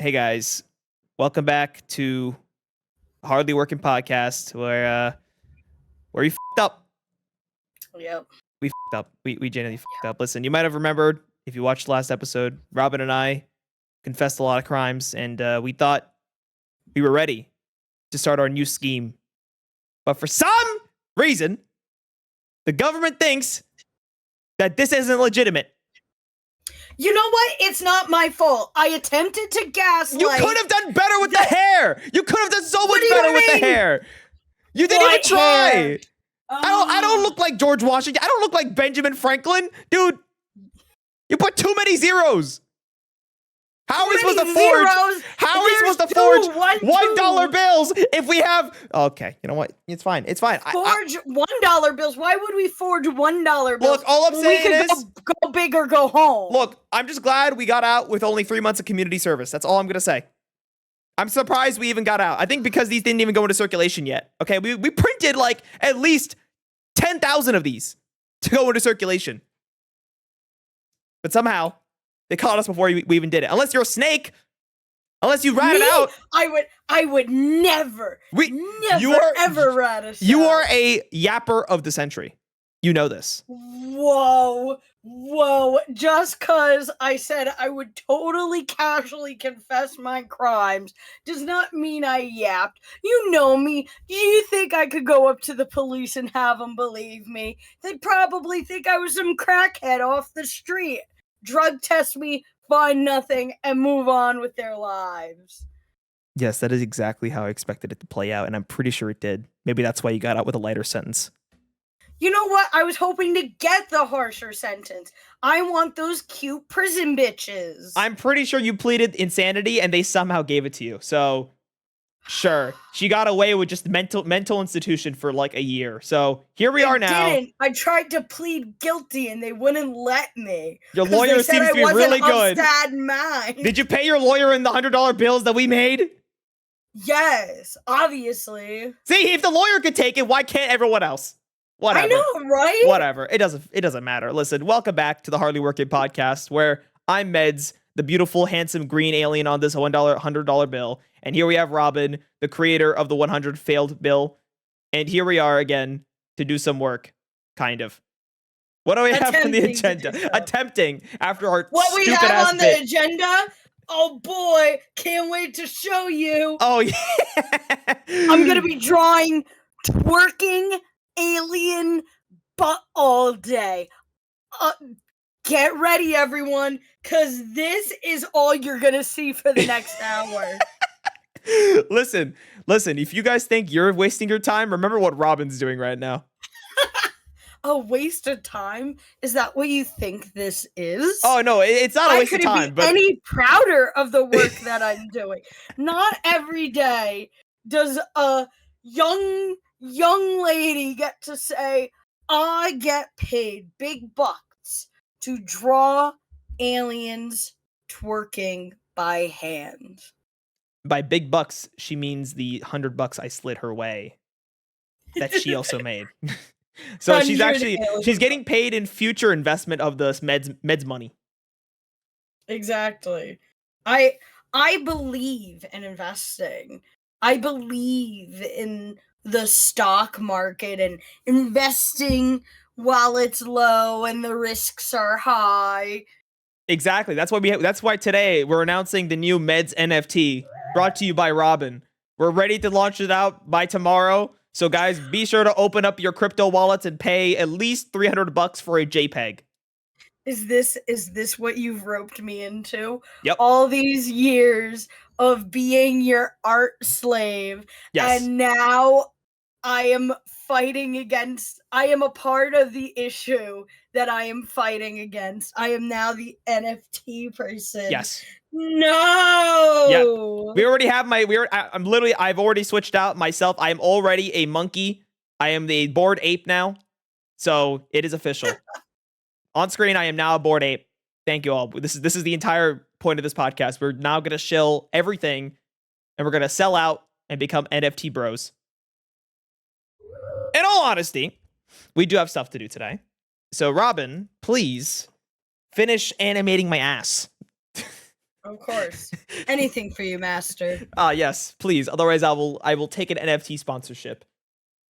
Hey guys, welcome back to Hardly Working Podcast, where we fucked up. Yep. We fucked up. We genuinely fucked up. Listen, you might have remembered if you watched the last episode, Robyn and I confessed a lot of crimes, and we thought we were ready to start our new scheme. But for some reason, the government thinks that this isn't legitimate. You know what? It's not my fault. I attempted to gaslight. You could have done better with the hair. You could have done so much better with the hair. You didn't even try. Hair? I don't look like George Washington. I don't look like Benjamin Franklin. Dude, you put too many zeros. How are we supposed to forge? How are we supposed to forge $1 bills if we have? Okay, you know what? It's fine. It's fine. Forge $1 bills. Why would we forge $1 bills? Look, all I'm saying is go big or go home. Look, I'm just glad we got out with only 3 months of community service. That's all I'm gonna say. I'm surprised we even got out. I think because these didn't even go into circulation yet. Okay, we printed like at least 10,000 of these to go into circulation, but somehow they caught us before we even did it. Unless you're a snake. Unless you rat it out. I would never ever rat us out. You are a yapper of the century. You know this. Whoa. Just cause I said I would totally casually confess my crimes does not mean I yapped. You know me. Do you think I could go up to the police and have them believe me? They'd probably think I was some crackhead off the street. Drug test me, find nothing, and move on with their lives. Yes, that is exactly how I expected it to play out, and I'm pretty sure it did. Maybe that's why you got out with a lighter sentence. You know what? I was hoping to get the harsher sentence. I want those cute prison bitches. I'm pretty sure you pleaded insanity, and they somehow gave it to you. So, sure, she got away with just mental institution for like a year. So here we are now. I tried to plead guilty, and they wouldn't let me. Your lawyer seems to be really good. Sad mind. Did you pay your lawyer in the $100 bills that we made? Yes, obviously. See, if the lawyer could take it, why can't everyone else? Whatever. I know, right? Whatever. It doesn't matter. Listen, welcome back to the Hardly Working Podcast, where I'm Medz, the beautiful, handsome green alien on this $100 bill. And here we have Robyn, the creator of the 100 failed bill. And here we are again to do some work, kind of. What do we have on the agenda? Attempting after our what we stupid have ass on bit. the agenda? Oh boy, can't wait to show you. Oh yeah. I'm gonna be drawing twerking alien butt all day. Get ready, everyone, because this is all you're gonna see for the next hour. Listen, if you guys think you're wasting your time, remember what Robyn's doing right now. A waste of time? Is that what you think this is? Oh no, it's not a waste of time. But any prouder of the work that I'm doing. Not every day does a young lady get to say, I get paid big bucks to draw aliens twerking by hand. By big bucks, she means the $100 I slid her way that she also made. So she's getting paid in future investment of the Medz money. Exactly. I believe in investing. I believe in the stock market and investing while it's low and the risks are high. Exactly. That's why today we're announcing the new Medz NFT brought to you by Robyn. We're ready to launch it out by tomorrow. So guys, be sure to open up your crypto wallets and pay at least $300 for a JPEG. Is this what you've roped me into? Yep. All these years of being your art slave. Yes. And now I am a part of the issue that I am fighting against. I am now the NFT person. Yes. No. Yeah. We already have I've already switched out myself. I am already a monkey. I am the bored ape now. So it is official. On screen, I am now a bored ape. Thank you all. This is the entire point of this podcast. We're now going to shill everything and we're going to sell out and become NFT bros. In all honesty, we do have stuff to do today. So Robyn, please finish animating my ass. Of course. Anything for you, master. Yes, please. Otherwise, I will take an NFT sponsorship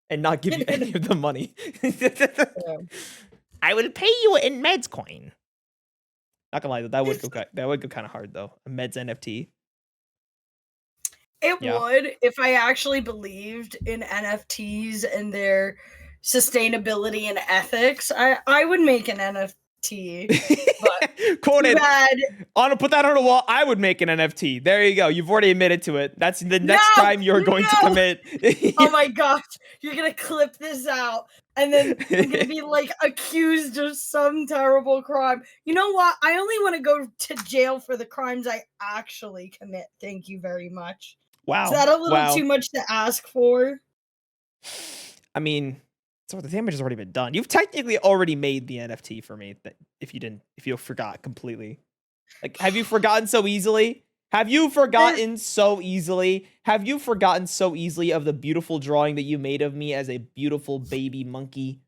and not give you any of the money. I will pay you in Medz coin. Not gonna lie, that would go kind of hard though. A Medz NFT. It Yeah. would if I actually believed in NFTs and their sustainability and ethics. I would make an NFT. But Quoted. too bad. On put that on a wall. I would make an NFT. There you go. You've already admitted to it. That's the next crime you're going to commit. Oh my gosh, you're gonna clip this out, and then I'm gonna be like accused of some terrible crime. You know what? I only want to go to jail for the crimes I actually commit. Thank you very much. Wow. Is that a little too much to ask for? I mean, so the damage has already been done. You've technically already made the NFT for me. That if you forgot completely, like, have you forgotten so easily? Have you forgotten so easily? Have you forgotten so easily of the beautiful drawing that you made of me as a beautiful baby monkey?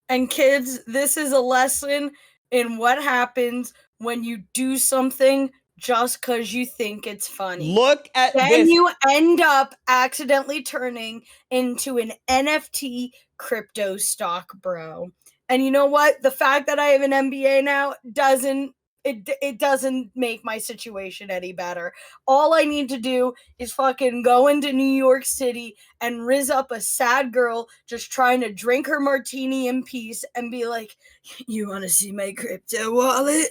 And kids, this is a lesson in what happens when you do something just because you think it's funny. Look at this. Then you end up accidentally turning into an NFT crypto stock bro. And you know what? The fact that I have an MBA now doesn't make my situation any better. All I need to do is fucking go into New York City and rizz up a sad girl just trying to drink her martini in peace and be like, "You want to see my crypto wallet?"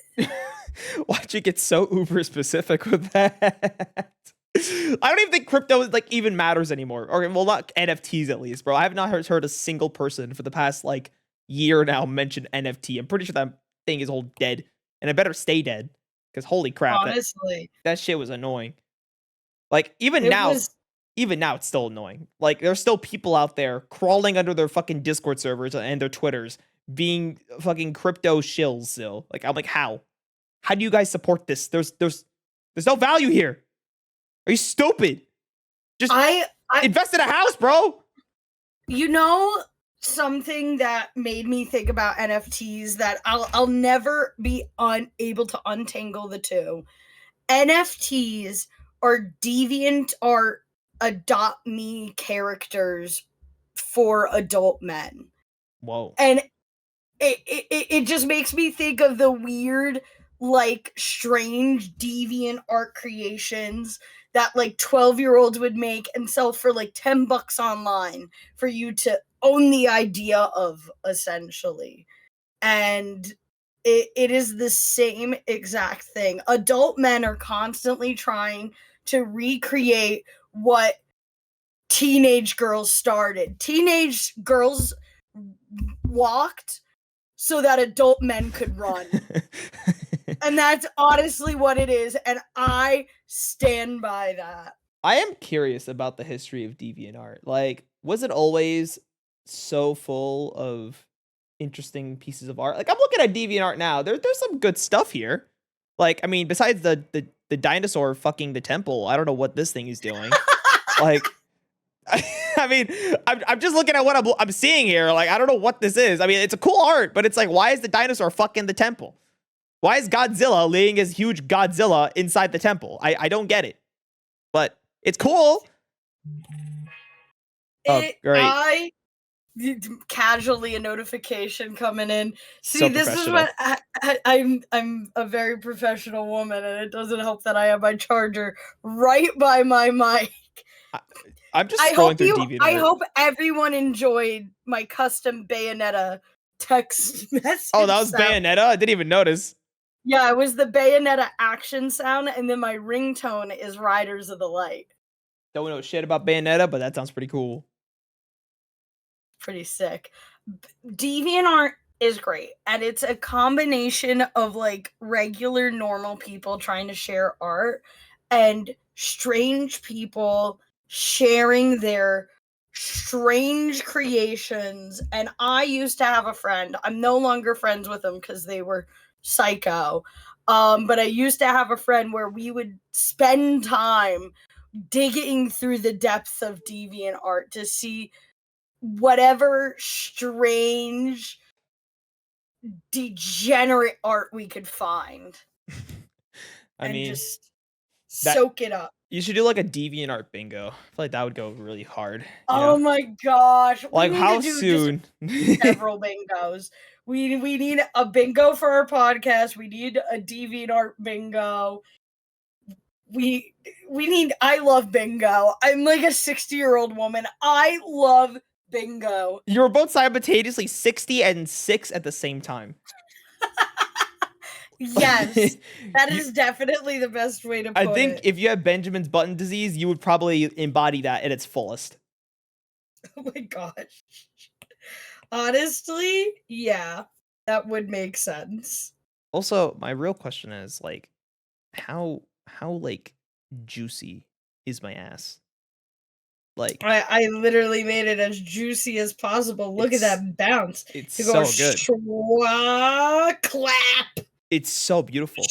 Why'd you get so uber specific with that? I don't even think crypto like even matters anymore. Or well, not NFTs at least, bro. I have not heard a single person for the past like year now mention NFT. I'm pretty sure that thing is all dead, and it better stay dead because holy crap, honestly, that shit was annoying. Like even now it's still annoying. Like there's still people out there crawling under their fucking Discord servers and their Twitters being fucking crypto shills still. Like I'm like, how? How do you guys support this? There's no value here. Are you stupid? Just I invest in a house, bro. You know something that made me think about NFTs that I'll never be unable to untangle the two. NFTs are deviant art adopt me characters for adult men. Whoa. And it just makes me think of the weird, like, strange deviant art creations that like 12-year-olds would make and sell for like $10 online for you to own the idea of, essentially. And it is the same exact thing. Adult men are constantly trying to recreate what teenage girls started. Teenage girls walked so that adult men could run. And that's honestly what it is, and I stand by that. I am curious about the history of DeviantArt. Like, was it always so full of interesting pieces of art? Like, I'm looking at DeviantArt now. There's some good stuff here. Like, I mean, besides the dinosaur fucking the temple, I don't know what this thing is doing. Like, I mean, I'm just looking at what I'm seeing here. Like, I don't know what this is. I mean, it's a cool art, but it's like, why is the dinosaur fucking the temple? Why is Godzilla laying his huge Godzilla inside the temple? I don't get it. But it's cool. Great. Casually a notification coming in. See, so this is what I'm a very professional woman, and it doesn't help that I have my charger right by my mic. I'm just scrolling through DeviantArt. I hope everyone enjoyed my custom Bayonetta text message. Oh, that was sound. Bayonetta? I didn't even notice. Yeah, it was the Bayonetta action sound, and then my ringtone is Riders of the Light. Don't know shit about Bayonetta, but that sounds pretty cool. Pretty sick. DeviantArt is great, and it's a combination of like regular normal people trying to share art and strange people sharing their strange creations. And I used to have a friend. I'm no longer friends with them because they were psycho. But I used to have a friend where we would spend time digging through the depths of DeviantArt to see whatever strange, degenerate art we could find. I and mean, just that soak it up. you should do like a DeviantArt bingo. I feel like that would go really hard. You Oh know, my gosh. We like need to how do just soon? several bingos. We need a bingo for our podcast. We need a DeviantArt bingo. We need I love bingo. I'm like a 60-year-old woman. I love bingo. You were both simultaneously 60 and 6 at the same time. Yes. That You- is definitely the best way to put I think it. if you had Benjamin's button disease, you would probably embody that at its fullest. Oh my gosh. Honestly, yeah. That would make sense. Also, my real question is like, how like juicy is my ass? Like, I literally made it as juicy as possible. Look at It's- that bounce. it's To go so good. clap. It's so beautiful.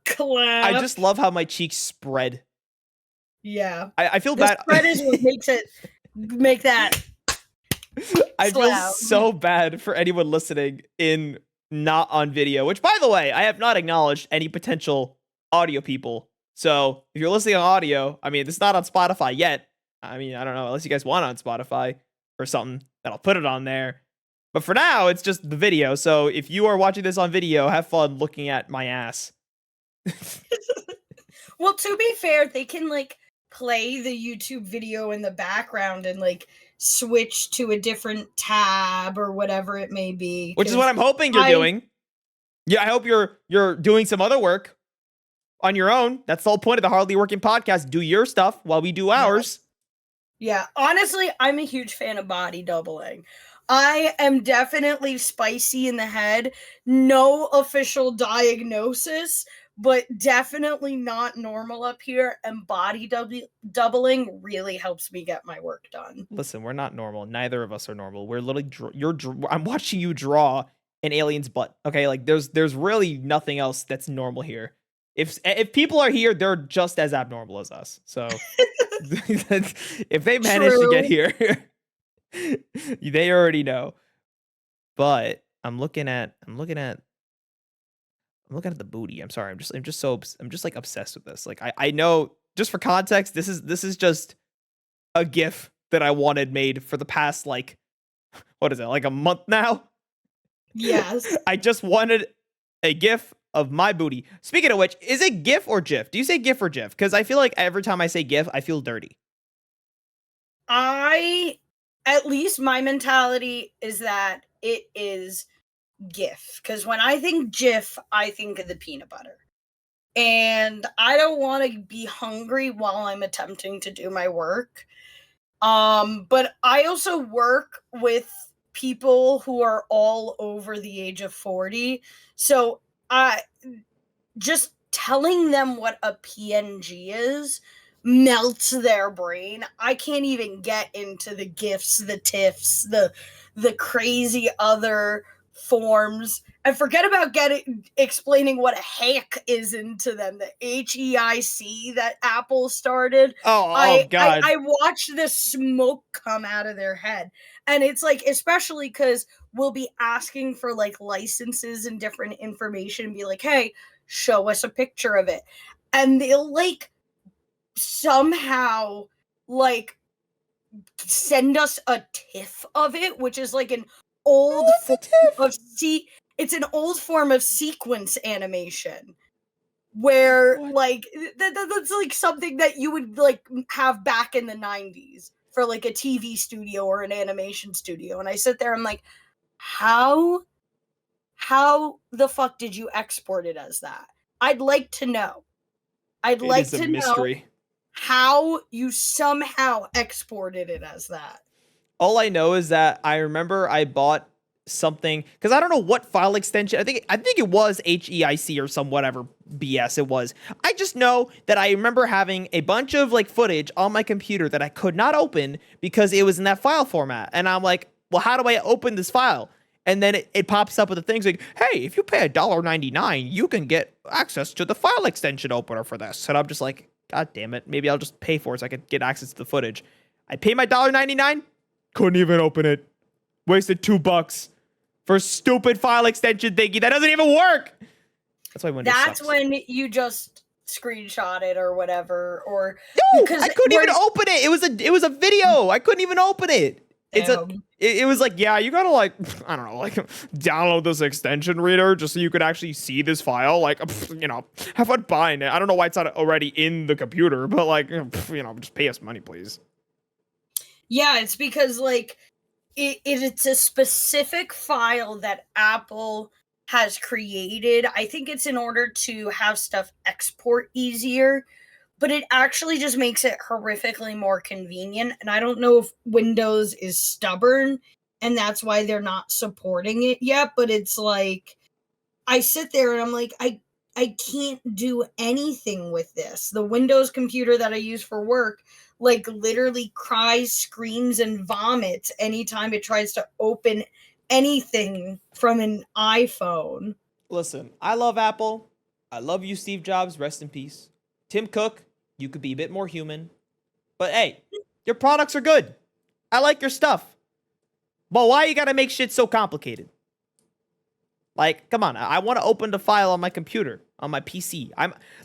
Clap. I just love how my cheeks spread. Yeah. I feel The bad. spread is what makes it make that. I feel slap. so bad for anyone listening in not on video, which by the way, I have not acknowledged any potential audio people. So if you're listening on audio, I mean, it's not on Spotify yet. I mean, I don't know, unless you guys want it on Spotify or something, that I'll put it on there. But for now, it's just the video. So if you are watching this on video, have fun looking at my ass. Well, to be fair, they can like play the YouTube video in the background and like switch to a different tab or whatever it may be. Which is what I'm hoping you're doing. Yeah, I hope you're doing some other work on your own. That's the whole point of the Hardly Working podcast. Do your stuff while we do ours. Yeah, honestly, I'm a huge fan of body doubling. I am definitely spicy in the head. No official diagnosis, but definitely not normal up here. And body doubling really helps me get my work done. Listen, we're not normal. Neither of us are normal. We're literally I'm watching you draw an alien's butt. Okay, like there's really nothing else that's normal here. If people are here, they're just as abnormal as us. So if they manage to get here, they already know. But I'm looking at the booty. I'm sorry. I'm just like obsessed with this. Like I know, just for context, this is just a GIF that I wanted made for the past like, what is it, like a month now? Yes. I just wanted a GIF of my booty. Speaking of which, is it GIF or GIF? Do you say GIF or GIF? Because I feel like every time I say GIF, I feel dirty. At least my mentality is that it is GIF. Because when I think GIF, I think of the peanut butter. And I don't want to be hungry while I'm attempting to do my work. But I also work with people who are all over the age of 40. So just telling them what a PNG is melts their brain. I can't even get into the GIFs, the TIFs, the crazy other forms. And forget about explaining what a hack is into them. The HEIC that Apple started. Oh God. I watched the smoke come out of their head. And it's like, especially because we'll be asking for like licenses and different information and be like, hey, show us a picture of it. And they'll like somehow like send us a TIFF of it, which is like an old form of it's an old form of sequence animation where like that's like something that you would like have back in the 90s for like a TV studio or an animation studio. And I sit there and I'm like, how the fuck did you export it as that? I'd like to know. I'd like to know how you somehow exported it as that. All I know is that I remember I bought something because I don't know what file extension. I think it was HEIC or some whatever BS it was. I just know that I remember having a bunch of like footage on my computer that I could not open because it was in that file format. And I'm like, well, how do I open this file? And then it pops up with the things like, hey, if you pay $1.99, you can get access to the file extension opener for this. And I'm just like, God damn it. Maybe I'll just pay for it so I could get access to the footage. I pay my $1.99. Couldn't even open it. Wasted $2 for a stupid file extension thingy that doesn't even work. That's why Windows That's sucks. when you just screenshot it or whatever, or No, because I couldn't even open it. It was a video. I couldn't even open it. It was like, yeah, you gotta like, I don't know, like download this extension reader just so you could actually see this file. Like, you know, have fun buying it. I don't know why it's not already in the computer, but like, you know, just pay us money, please. Yeah, it's because like it's a specific file that Apple has created. I think it's in order to have stuff export easier, but it actually just makes it horrifically more convenient. And I don't know if Windows is stubborn and that's why they're not supporting it yet, but it's like I sit there and I'm like, I can't do anything with this. The Windows computer that I use for work like literally cries, screams, and vomits anytime it tries to open anything from an iPhone. Listen, I love Apple. I love you, Steve Jobs. Rest in peace. Tim Cook, you could be a bit more human. But hey, your products are good. I like your stuff. But why you gotta make shit so complicated? Like, come on, I want to open the file on my computer, on my PC.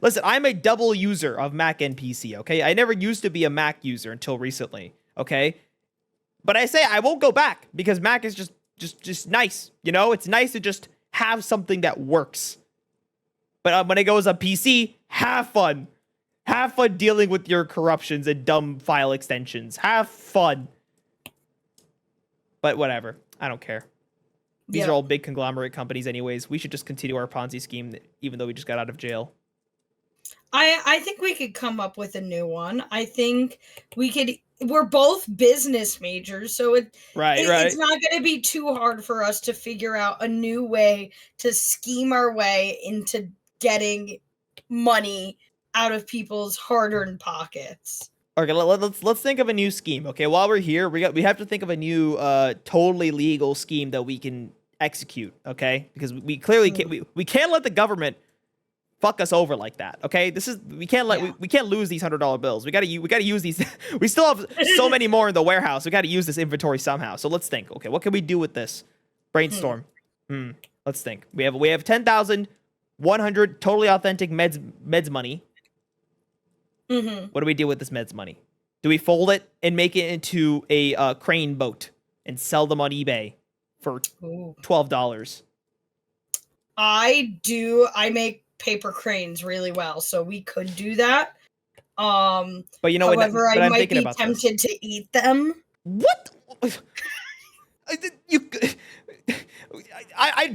Listen, I'm a double user of Mac and PC, okay? I never used to be a Mac user until recently, okay? But I say I won't go back because Mac is just nice, you know? It's nice to just have something that works. But when it goes on PC, have fun. Have fun dealing with your corruptions and dumb file extensions. Have fun. But whatever, I don't care. These are all big conglomerate companies anyways. We should just continue our Ponzi scheme even though we just got out of jail. I think we could come up with a new one. I think we're both business majors, so it's not going to be too hard for us to figure out a new way to scheme our way into getting money out of people's hard-earned pockets. Okay, let's think of a new scheme. Okay, while we're here, we have to think of a new totally legal scheme that we can execute. Okay, because we clearly we can't let the government fuck us over like that. Okay, we can't lose these $100 bills. We gotta use these. We still have so many more in the warehouse. We gotta use this inventory somehow. So let's think. Okay, what can we do with this? Brainstorm. Let's think. We have 10,100 totally authentic Medz money. What do we do with this Medz money? Do we fold it and make it into a crane boat and sell them on eBay for $12? I make paper cranes really well, so we could do that. But you know, however, I might be tempted to eat them. What? Do I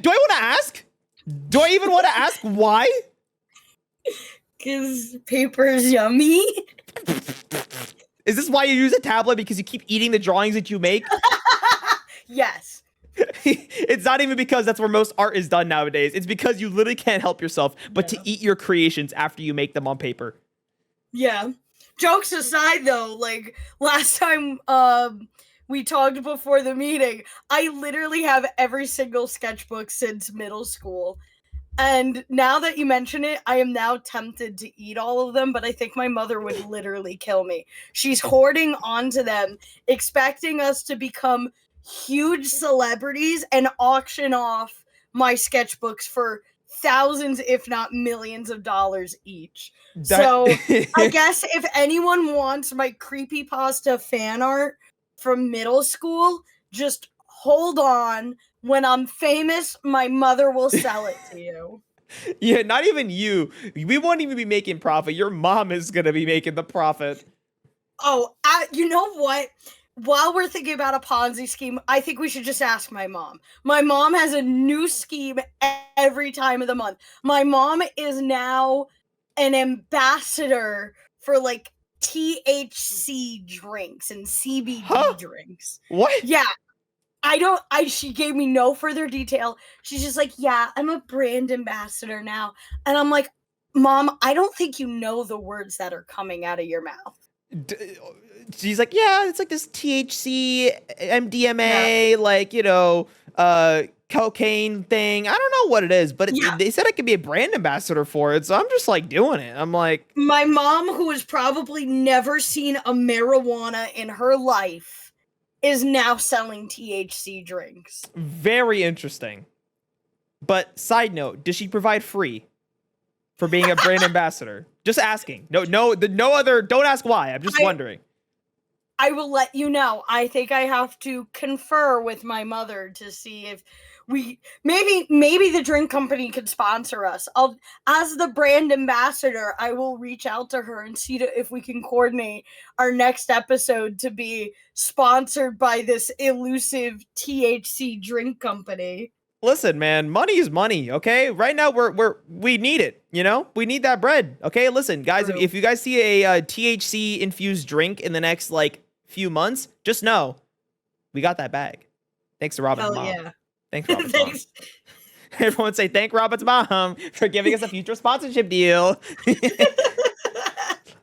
want to ask? Do I even want to ask why? Because paper is yummy. Is this why you use a tablet? Because you keep eating the drawings that you make? Yes. It's not even because that's where most art is done nowadays. It's because you literally can't help yourself but to eat your creations after you make them on paper. Yeah. Jokes aside, though, like last time we talked before the meeting, I literally have every single sketchbook since middle school. And now that you mention it, I am now tempted to eat all of them, but I think my mother would literally kill me. She's hoarding onto them, expecting us to become huge celebrities and auction off my sketchbooks for thousands, if not millions of dollars each. So I guess if anyone wants my creepypasta fan art from middle school, just hold on. When I'm famous, my mother will sell it to you. Yeah, not even you. We won't even be making profit. Your mom is going to be making the profit. Oh, you know what? While we're thinking about a Ponzi scheme, I think we should just ask my mom. My mom has a new scheme every time of the month. My mom is now an ambassador for like THC drinks and CBD drinks. What? Yeah. She gave me no further detail. She's just like, yeah, I'm a brand ambassador now. And I'm like, Mom, I don't think you know the words that are coming out of your mouth. She's like, yeah, it's like this THC, MDMA, like, you know, cocaine thing. I don't know what it is, but they said I could be a brand ambassador for it. So I'm just like doing it. I'm like, my mom, who has probably never seen a marijuana in her life, is now selling THC drinks. Very interesting. But side note, does she provide free? for being a brand ambassador? Just asking. No other. Don't ask why. I'm just wondering. I will let you know. I think I have to confer with my mother to see if maybe the drink company could sponsor us. As the brand ambassador, I will reach out to her and see if we can coordinate our next episode to be sponsored by this elusive THC drink company. Listen, man, money is money, okay? Right now we need it, you know? We need that bread, okay? Listen, guys, if you guys see a THC infused drink in the next like few months, just know we got that bag. Thanks to Robyn's mom. Yeah. Thanks, Robyn's mom. Everyone say thank Robyn's mom for giving us a future sponsorship deal.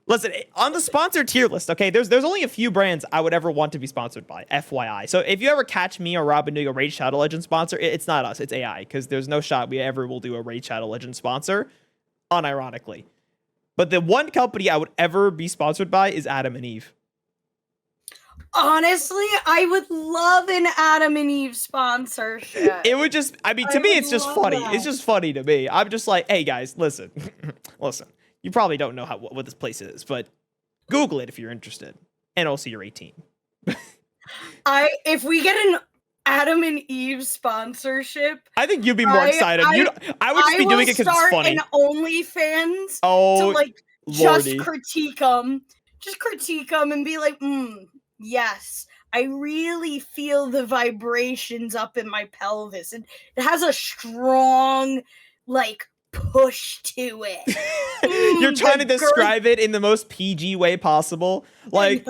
Listen, on the sponsored tier list, okay, there's only a few brands I would ever want to be sponsored by, FYI. So if you ever catch me or Robyn doing a Raid Shadow Legends sponsor, it's not us, it's AI, because there's no shot we ever will do a Raid Shadow Legends sponsor, unironically. But the one company I would ever be sponsored by is Adam and Eve. Honestly, I would love an Adam and Eve sponsorship. It would just, I mean, to me, it's just funny. That. It's just funny to me. I'm just like, hey, guys, listen. Listen. You probably don't know what this place is, but Google it if you're interested. And also you're 18. If we get an Adam and Eve sponsorship, I think you'd be more excited. I would just be doing it because it's funny. An OnlyFans to like Lordy. just critique them. Just critique them and be like, yes, I really feel the vibrations up in my pelvis. And it has a strong, like, push to it. You're trying to describe it in the most PG way possible, like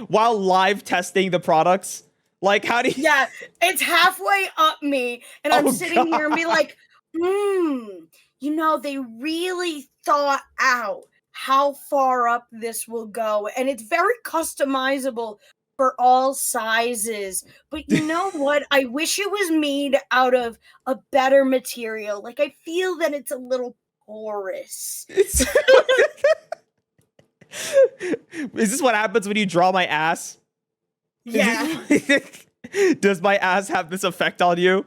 while live testing the products. Like, how do you? Yeah, it's halfway up me, and I'm sitting here and be like, you know, they really thought out how far up this will go, and it's very customizable for all sizes. But you know what? I wish it was made out of a better material. Like, I feel that it's a little porous. Is this what happens when you draw my ass? Yeah. Does my ass have this effect on you?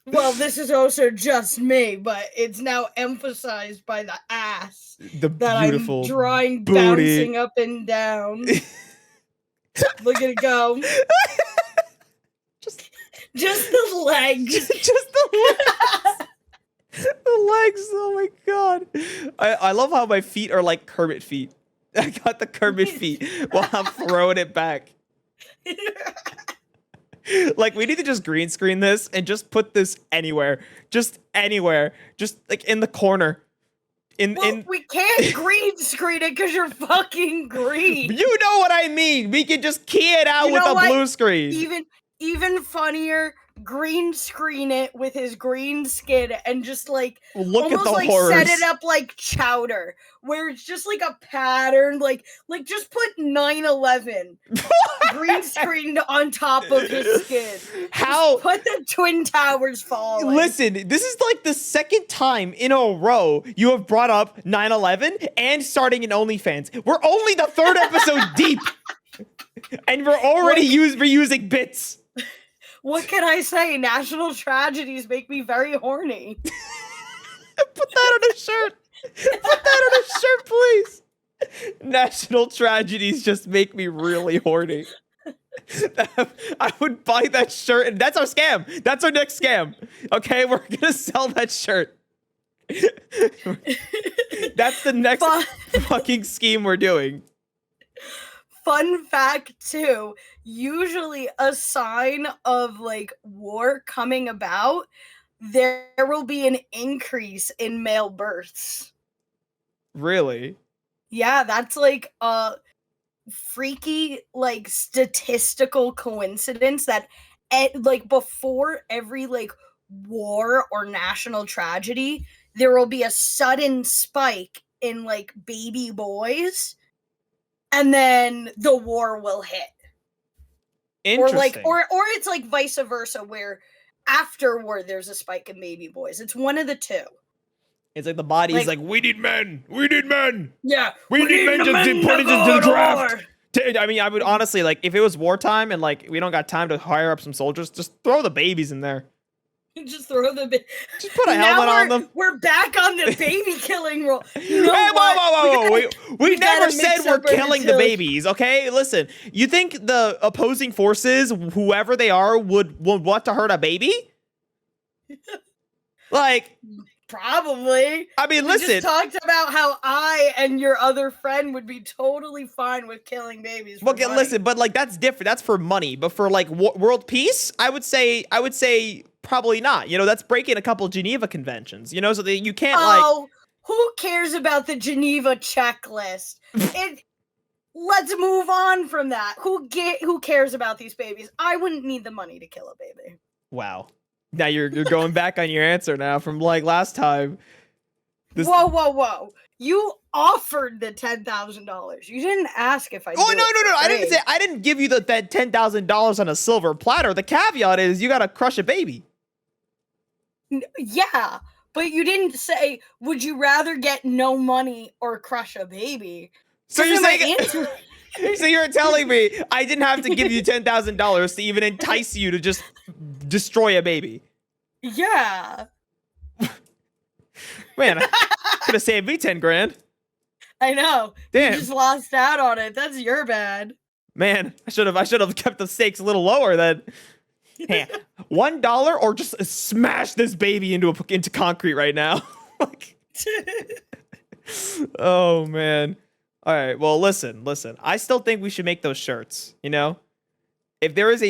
Well, this is also just me, but it's now emphasized by the ass. The beautiful I'm drawing, booty. Bouncing up and down. Look at it go. Just the legs. Just the legs. The legs. Oh my god. I love how my feet are like Kermit feet. I got the Kermit feet while I'm throwing it back. Like, we need to just green screen this and just put this anywhere. Just anywhere. Just like in the corner. We can't green screen it because you're fucking green. You know what I mean. We can just key it out with a blue screen. Even funnier, green screen it with his green skin and just like look almost at the like horrors. Set it up like Chowder, where it's just like a pattern, like just put 9/11 green screened on top of his skin. How? Just put the Twin Towers falling. Listen, this is like the second time in a row you have brought up 9/11 and starting an OnlyFans. We're only the third episode deep, and we're already reusing bits. What can I say? National tragedies make me very horny. Put that on a shirt. Put that on a shirt, please. National tragedies just make me really horny. I would buy that shirt, and that's our scam. That's our next scam. Okay, we're gonna sell that shirt. That's the next fucking scheme we're doing. Fun fact, too, usually a sign of, like, war coming about, there will be an increase in male births. Really? Yeah, that's, like, a freaky, like, statistical coincidence that, like, before every, like, war or national tragedy, there will be a sudden spike in, like, baby boys. And then the war will hit. Interesting. Or it's like vice versa, where afterward there's a spike in baby boys. It's one of the two. It's like the body is like, we need men. We need men. Yeah. We need men to put it into the draft. I mean, I would honestly, like, if it was wartime and, like, we don't got time to hire up some soldiers, just throw the babies in there. Just throw the baby. Just put a helmet on them. We're back on the baby killing roll. You Hey, know whoa, what? whoa, whoa, whoa. We never gotta said mix we're up our killing the utility. babies, okay? Listen, you think the opposing forces, whoever they are, would want to hurt a baby? Like, Probably. I mean, We listen. just talked about how I and your other friend would be totally fine with killing babies. Well, for money. listen, but like that's different. That's for money. But for like world peace, I would say probably not. You know, that's breaking a couple Geneva conventions. You know, so that you can't Oh, who cares about the Geneva checklist? Let's move on from that. Who cares about these babies? I wouldn't need the money to kill a baby. Wow. Now you're going back on your answer now from like last time. Whoa. You offered the $10,000. You didn't ask if I Oh, no. I didn't give you that $10,000 on a silver platter. The caveat is you got to crush a baby. Yeah, but you didn't say, would you rather get no money or crush a baby? So you're my saying answer. So you're telling me I didn't have to give you $10,000 to even entice you to just destroy a baby? Yeah. Man, could have saved me 10 grand. I know. Damn. You just lost out on it. That's your bad. Man, I should have kept the stakes a little lower then. Hey, $1 or just smash this baby into concrete right now. Like, oh man. All right. Well, listen. I still think we should make those shirts. You know, if there is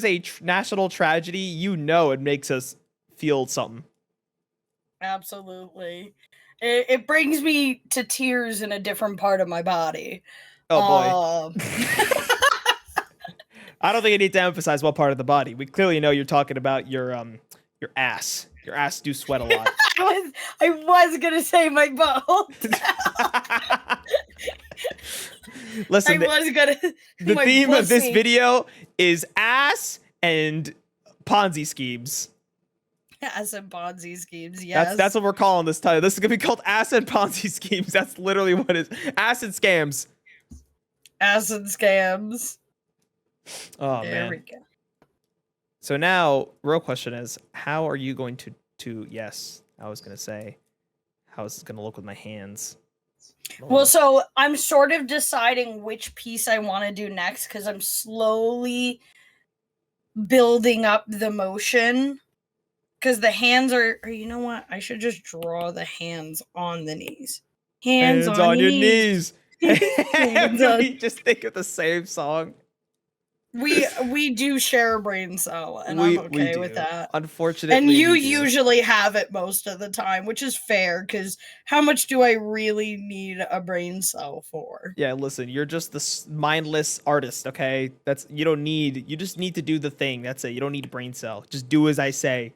a national tragedy, you know, it makes us feel something. Absolutely. It brings me to tears in a different part of my body. Oh boy. I don't think I need to emphasize what part of the body. We clearly know you're talking about your ass. Your ass do sweat a lot. I was gonna say my balls. Listen, the theme of this video is ass and Ponzi schemes. Ass and Ponzi schemes, yes. That's what we're calling this title. This is gonna be called Ass and Ponzi schemes. That's literally what it is. Ass and scams. Ass and scams. Oh there man. We go. So now, real question is, how are you going to? Yes, I was gonna say, how is this gonna look with my hands? Well, so I'm sort of deciding which piece I want to do next because I'm slowly building up the motion. Because the hands are, or you know what? I should just draw the hands on the knees. Hands on your knees. We just think of the same song. We do share a brain cell, and I'm okay with that. Unfortunately, and you usually have it most of the time, which is fair. Because how much do I really need a brain cell for? Yeah, listen, you're just the mindless artist. Okay, you just need to do the thing. That's it. You don't need a brain cell. Just do as I say.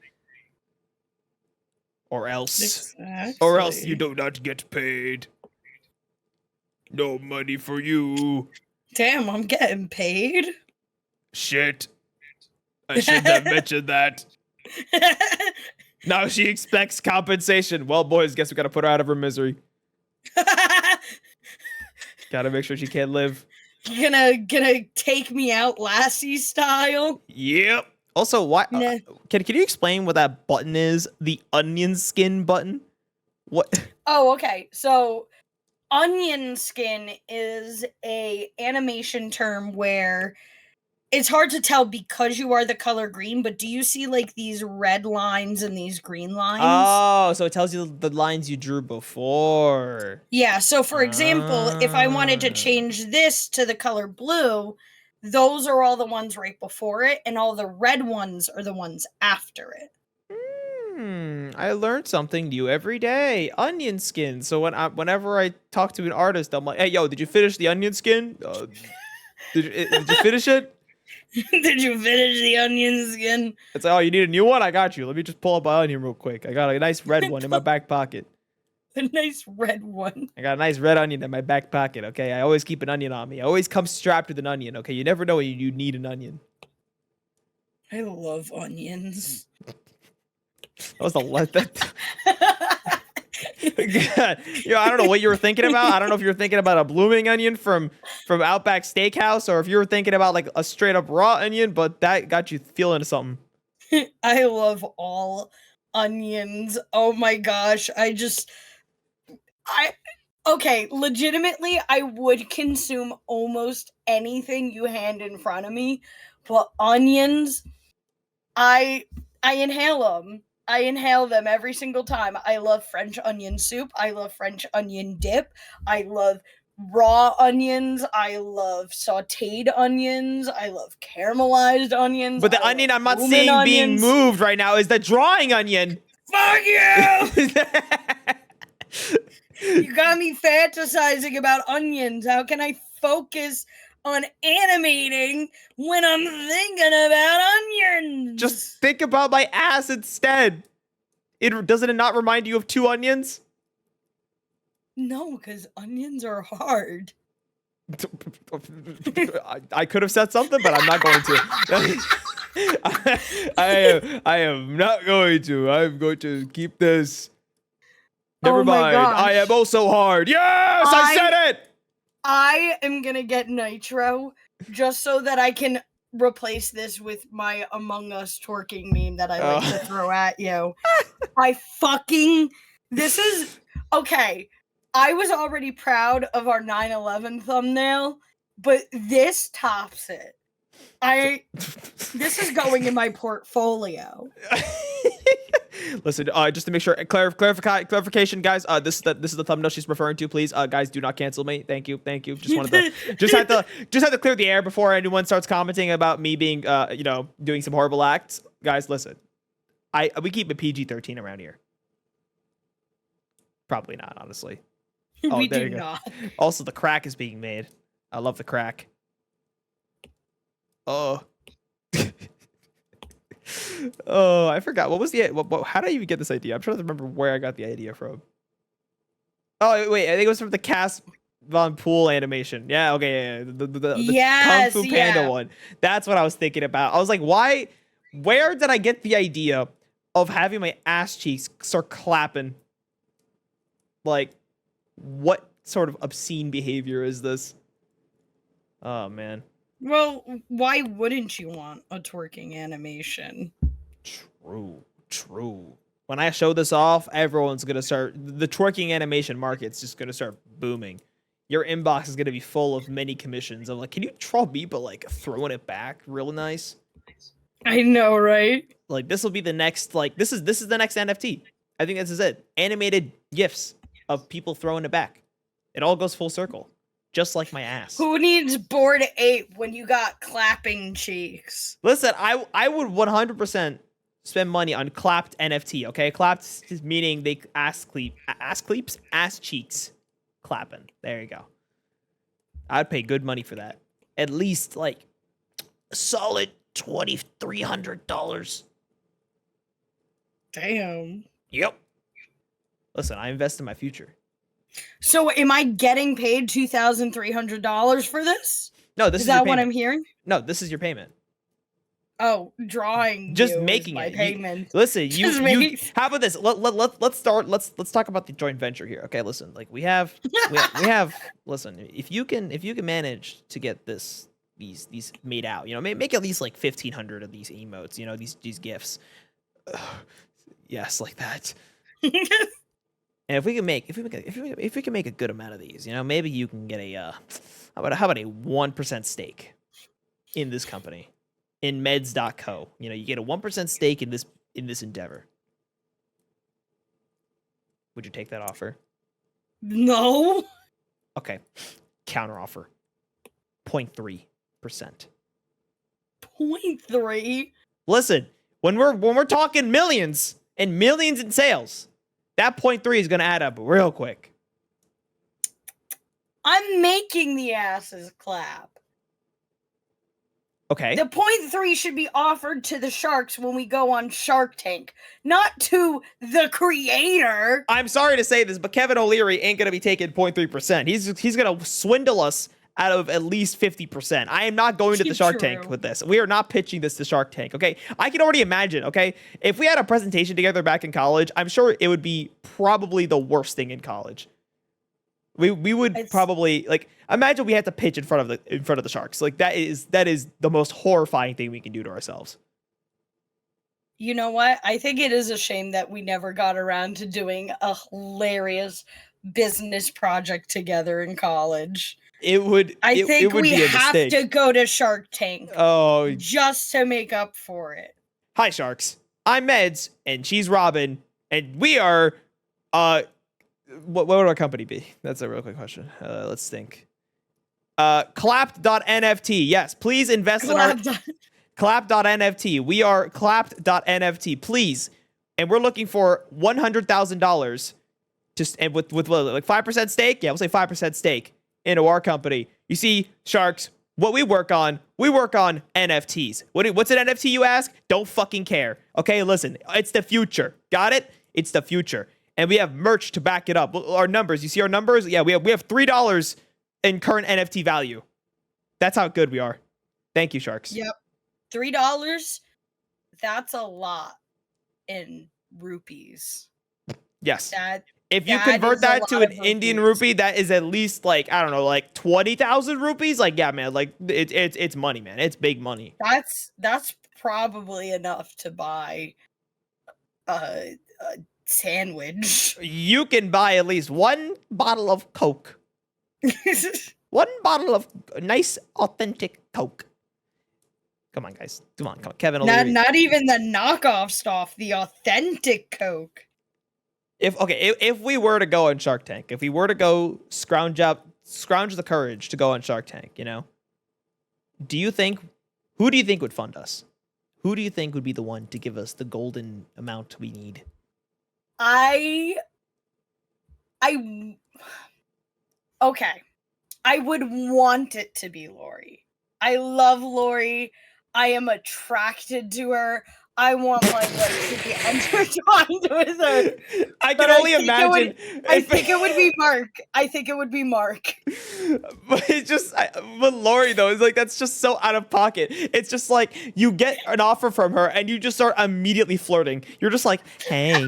Or else you do not get paid. No money for you. Damn, I'm getting paid. Shit. I shouldn't have mentioned that. Now she expects compensation. Well, boys, guess we gotta put her out of her misery. Gotta make sure she can't live. Gonna take me out Lassie style? Yep. Also, why? Can you explain what that button is? The onion skin button? What? Oh, okay. So, onion skin is a animation term where it's hard to tell because you are the color green, but do you see like these red lines and these green lines? Oh, so it tells you the lines you drew before. Yeah. So, for example, if I wanted to change this to the color blue, those are all the ones right before it, and all the red ones are the ones after it. I learned something new every day. Onion skin. So whenever I talk to an artist, I'm like, "Hey, yo, did you finish the onion skin? Did you finish it? Did you finish the onion skin?" It's like, "Oh, you need a new one? I got you. Let me just pull up my onion real quick. I got a nice red one in my back pocket." A nice red one. I got a nice red onion in my back pocket, okay? I always keep an onion on me. I always come strapped with an onion, okay? You never know when you need an onion. I love onions. That was a lot. I don't know what you were thinking about. I don't know if you were thinking about a blooming onion from Outback Steakhouse or if you were thinking about like a straight up raw onion, but that got you feeling something. I love all onions. Oh my gosh. I okay, legitimately I would consume almost anything you hand in front of me, but onions, I inhale them. I inhale them every single time. I love French onion soup. I love French onion dip. I love raw onions. I love sauteed onions. I love caramelized onions. But the I onion love I'm not bloomin' seeing being onions. moved right now is the drawing onion. Fuck you! You got me fantasizing about onions. How can I focus on animating when I'm thinking about onions? Just think about my ass instead. Doesn't it not remind you of two onions? No, because onions are hard. I could have said something, but I'm not going to. I am not going to. I'm going to keep this. Never Oh my mind. gosh. I am also hard. Yes, I said it. I am gonna get nitro just so that I can replace this with my Among Us twerking meme that I like to throw at you. This is okay. I was already proud of our 9/11 thumbnail, but this tops it. This is going in my portfolio. Listen, just to make sure, clarification, guys. This is the thumbnail she's referring to. Please, guys, do not cancel me. Thank you. Just wanted to just had to clear the air before anyone starts commenting about me being, doing some horrible acts. Guys, listen, we keep a PG-13 around here. Probably not, honestly. We do not. Also, the crack is being made. I love the crack. Oh. Oh, I forgot. What was the... how did I even get this idea? I'm trying to remember where I got the idea from. Oh, wait. I think it was from the Cass Von Pool animation. Yeah, okay. Yeah. The Kung Fu Panda one. That's what I was thinking about. I was like, why... Where did I get the idea of having my ass cheeks start clapping? Like, what sort of obscene behavior is this? Oh, man. Well, why wouldn't you want a twerking animation? True. When I show this off, everyone's gonna start. The twerking animation market's just gonna start booming. Your inbox is gonna be full of many commissions of like, can you draw me, but like throwing it back real nice? I know, right? Like this will be the next. Like this is the next NFT. I think this is it. Animated GIFs of people throwing it back. It all goes full circle. Just like my ass. Who needs bored ape when you got clapping cheeks? Listen, I would 100% spend money on clapped NFT, okay? Clapped is meaning they ass cheeks clapping. There you go. I'd pay good money for that. At least like a solid $2,300. Damn. Yep. Listen, I invest in my future. So am I getting paid $2,300 for this? No, this is that what I'm hearing? No, this is your payment. Oh, drawing just you making is my it. payment. Listen, how about this? Let's start. Let's talk about the joint venture here. Okay, listen. Like we have. Listen, if you can manage to get these made out, make at least like 1,500 of these emotes. These gifs. Yes, like that. And if we can make a good amount of these, maybe you can get a how about a 1% stake in this company, in Medz.co. You get a 1% stake in this endeavor. Would you take that offer? No. Okay. Counter offer. 0.3%. 0.3. Listen, when we're talking millions and millions in sales, that 0.3 is going to add up real quick. I'm making the asses clap. Okay. The 0.3 should be offered to the sharks when we go on Shark Tank, not to the creator. I'm sorry to say this, but Kevin O'Leary ain't going to be taking 0.3%. He's going to swindle us out of at least 50%. I am not going to the Shark Tank with this. We are not pitching this to Shark Tank, okay? I can already imagine, okay? If we had a presentation together back in college, I'm sure it would be probably the worst thing in college. We would probably imagine we had to pitch in front of the sharks. Like that is the most horrifying thing we can do to ourselves. You know what? I think it is a shame that we never got around to doing a hilarious business project together in college. It think would we be a have mistake. to go to Shark Tank Oh, just to make up for it. hi Sharks. I'm Medz and she's Robyn, and we are what would our company be? That's a real quick question. Let's think. Clapped.nft. Yes, please invest in our Clapped.nft. We are Clapped.nft. Please. And we're looking for $100,000 just and with like 5% stake. Yeah, we'll say 5% stake into our company. You see, Sharks, what we work on NFTs. What's an NFT, you ask? Don't fucking care. Okay, listen, it's the future. Got it? It's the future. And we have merch to back it up. Our numbers, you see our numbers? Yeah, we have $3 in current NFT value. That's how good we are. Thank you, Sharks. Yep. $3, that's a lot in rupees. Yes. That if you that convert is a that to lot an of Indian rupees. rupee, that is at least like, I don't know, like 20,000 rupees. Like, yeah, man, like it's money, man. It's big money. That's probably enough to buy a sandwich. You can buy at least one bottle of Coke. One bottle of nice, authentic Coke. Come on, guys. Come on. Kevin O'Leary. Not even the knockoff stuff, the authentic Coke. If we were to go on Shark Tank, if we were to go scrounge the courage to go on Shark Tank, you know, who do you think would fund us? Who do you think would be the one to give us the golden amount we need? Okay. I would want it to be Lori. I love Lori. I am attracted to her. I want my life to be intertwined with her. I can only imagine. I think it would be Mark. But it's just, but Lori though is like, that's just so out of pocket. It's just like you get an offer from her and you just start immediately flirting. You're just like, hey,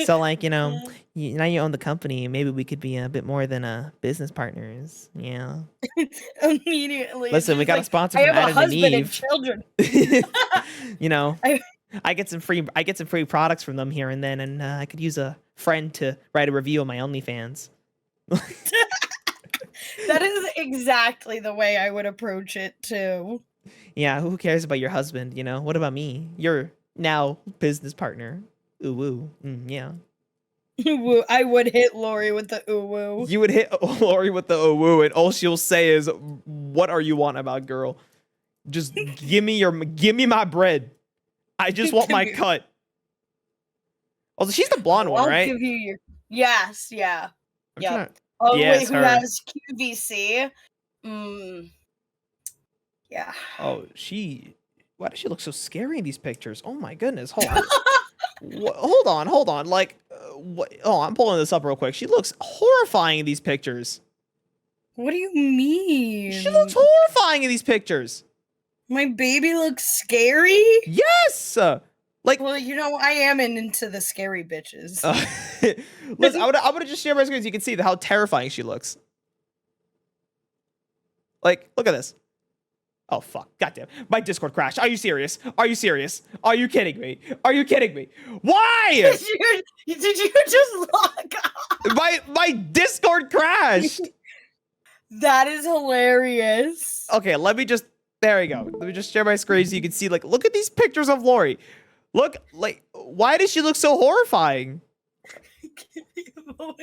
so like, you know, now you own the company. Maybe we could be a bit more than business partners. Yeah. Immediately. Listen, we got a sponsor I from have a Adam and husband and Eve. children. You know, I get some free products from them here and then, and I could use a friend to write a review on my OnlyFans. That is exactly the way I would approach it too. Yeah, who cares about your husband? You know, what about me? Your now business partner. Ooh woo. Yeah. I would hit Lori with the ooh woo. You would hit Lori with the ooh woo, and all she'll say is, "What are you want about, girl? Just give me my bread. I just want my cut." Also, she's the blonde one, right? I'll give you your yes, yeah, yeah. Yes, who her. has QVC? Yeah. Oh, why does she look so scary in these pictures? Oh my goodness, hold on. Hold on. Like, what? Oh, I'm pulling this up real quick. She looks horrifying in these pictures. What do you mean? She looks horrifying in these pictures. My baby looks scary? Yes. Like, well, you know, I am into the scary bitches. Listen, I'm gonna just share my screen so you can see how terrifying she looks. Like, look at this. Oh fuck! Goddamn! My Discord crashed. Are you serious? Are you serious? Are you kidding me? Are you kidding me? Why? Did you just log off? My Discord crashed. That is hilarious. Okay, let me just. There we go. Let me just share my screen so you can see. Like, look at these pictures of Lori. Look, like, why does she look so horrifying?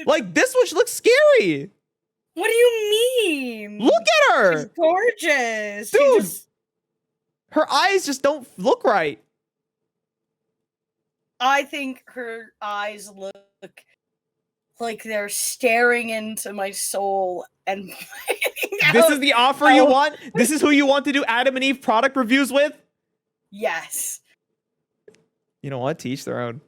Like this one, she looks scary. What do you mean? Look at her. She's gorgeous. Dude, her eyes just don't look right. I think her eyes look like they're staring into my soul and this is the offer you want? This is who you want to do Adam and Eve product reviews with? Yes. You know what? To each their own.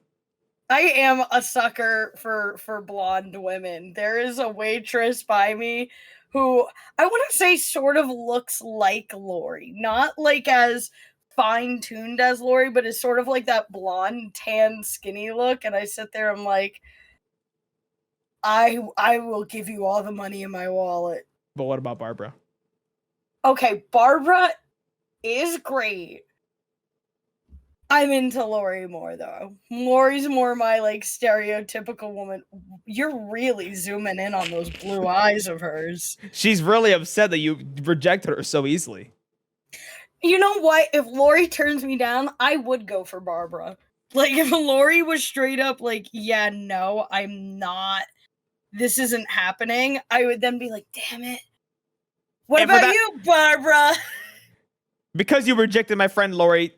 I am a sucker for blonde women. There is a waitress by me who I want to say sort of looks like Lori. Not like as fine-tuned as Lori, but is sort of like that blonde, tan, skinny look. And I sit there, I'm like, I will give you all the money in my wallet. But what about Barbara? Okay, Barbara is great. I'm into Lori more though. Lori's more my like stereotypical woman. You're really zooming in on those blue eyes of hers. She's really upset that you rejected her so easily. You know what? If Lori turns me down, I would go for Barbara. Like if Lori was straight up like, yeah, no, I'm not. This isn't happening. I would then be like, damn it. What And for about that- you, Barbara? Because you rejected my friend Lori,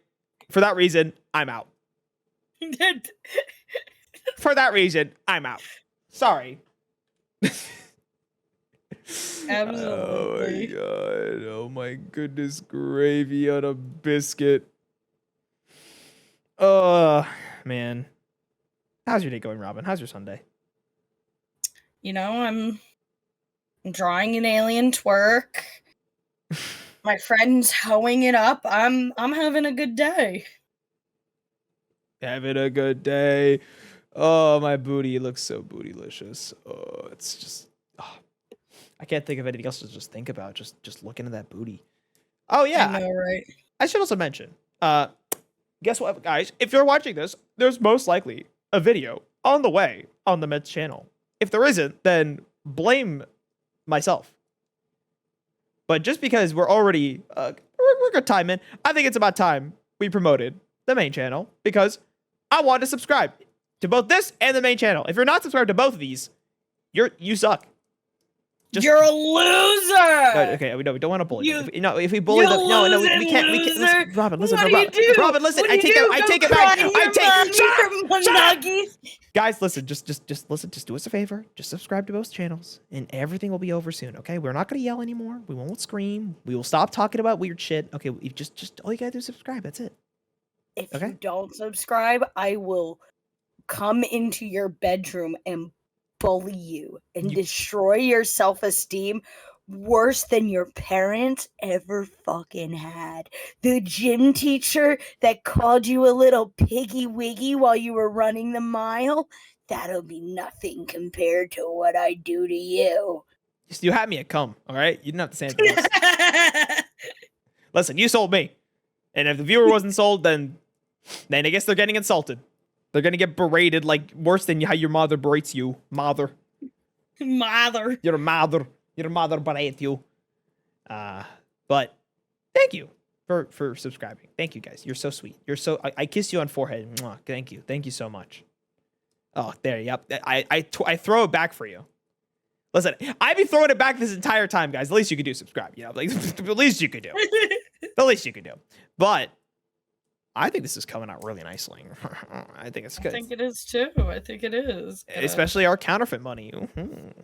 for that reason, I'm out. For that reason, I'm out. Sorry. Absolutely. Oh my god. Oh my goodness. Gravy on a biscuit. Man. How's your day going, Robyn? How's your Sunday? You know, I'm drawing an alien twerk. My friend's hoeing it up. I'm having a good day. Having a good day. Oh, my booty. It looks so bootylicious. Oh, it's just... Oh, I can't think of anything else to just think about. Just looking at that booty. Oh, yeah. I know, right? I should also mention, guess what, guys? If you're watching this, there's most likely a video on the way on the Medz channel. If there isn't, then blame myself. But just because we're already, we're good time in, I think it's about time we promoted the main channel because I want to subscribe to both this and the main channel. If you're not subscribed to both of these, you suck. You're a loser. Okay, we don't want to bully them. You- If we bully them, no, we can't. loser. Listen, Robyn, listen, What do you do? Robyn, listen. What I do you take do? it. I Go take it back. cry to I your take. mommy Shut up! for nuggies. Guys, listen. Just listen. Just do us a favor. Just subscribe to both channels, and everything will be over soon. Okay? We're not gonna yell anymore. We won't scream. We will stop talking about weird shit. Okay? Just all you gotta do is subscribe. That's it. If Okay. you don't subscribe, I will come into your bedroom and bully you and destroy your self-esteem worse than your parents ever fucking had. The gym teacher that called you a little piggy wiggy while you were running the mile, that'll be nothing compared to what I do to you. You had me at cum. All right? You didn't have to say anything else. Listen, you sold me, and if the viewer wasn't sold, then I guess they're getting insulted. They're gonna get berated like worse than how your mother berates you. Mother. Your mother berate you. But thank you for subscribing. Thank you guys. You're so sweet. I kiss you on forehead. Mwah. Thank you so much. Oh, there. Yep. I throw it back for you. Listen, I've been throwing it back this entire time, guys. The least you could do is subscribe. You know, like the least you could do. The least you could do. But I think this is coming out really nicely. I think it's good. I think it is too. I think it is. Especially our counterfeit money. Mm-hmm.